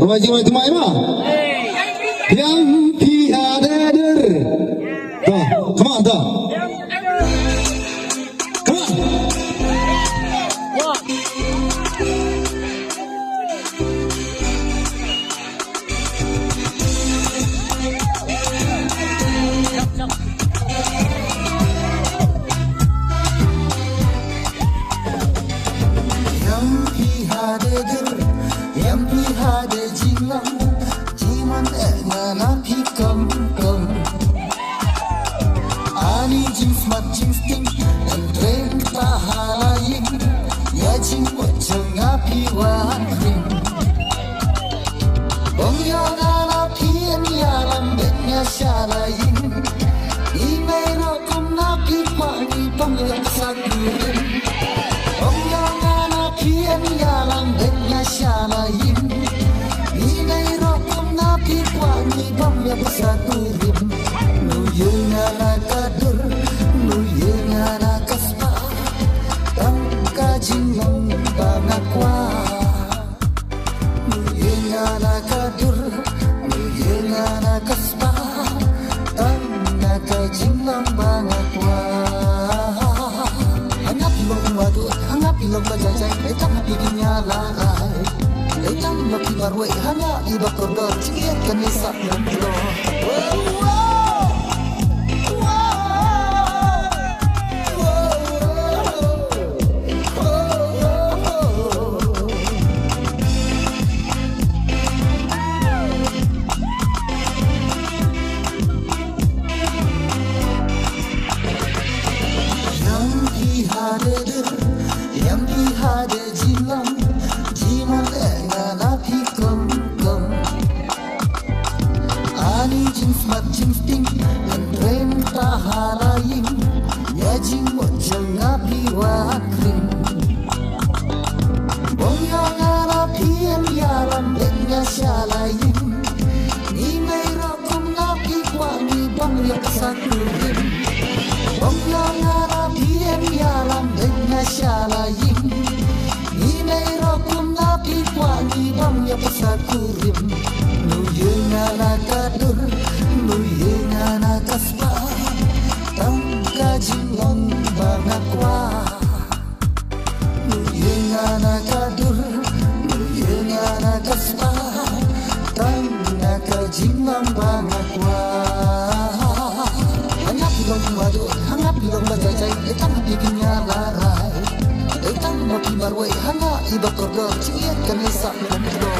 Wajib mai mah. Yang tiada der. Come on, dah. Come on. Yang tiada der, yang tiada jilang, jiman engana pikam kam. Ani jeans mat jeans ting, dan tren pahalaying, ya jing wajang api wakrim. Bong yang ana pian ya lambetnya shalaying, imay rokum napi pagi bong yang sakurin. Bong yang ana pian ya lambetnya shalaying, imay rokum napi pagi bong yang sakurin. Nuyeng ana kadur, nuyeng ana kaspa, tangka jinglong bangakwa. Nuyeng ana kadur, nuyeng ana kaspa, tangka jinglong bangakwa. Hangap ilong wadut, hangap ilong bajajay, etang hapiginya laray. Etang makibarwe, hangap ibakordor, cingit kanisa ng lo. Yang tiada jilang, jiman engana pikam kam. Ani jeans mat jeans ting, dan tren pahalaying, ya jing wajang api wakrim. Bong yang ana pian ya lambetnya shalaying, ni may rokum api wangi bong yang sakurin. Bong yang ana pian ya lambetnya shalaying, ni may rokum api wangi bong yang sakurin. Nuyeng ana kadur, nuyeng ana kaspa, tangka jinglong bangakwa. Nuyeng ana kadur, nuyeng ana kaspa, tangka jinglong bangakwa. Hangap ilong wadut, hangap ilong bajajay, etang hapiginya laray. Etang makibarwe, hangap ibakordor, cingit kanisa ng lo.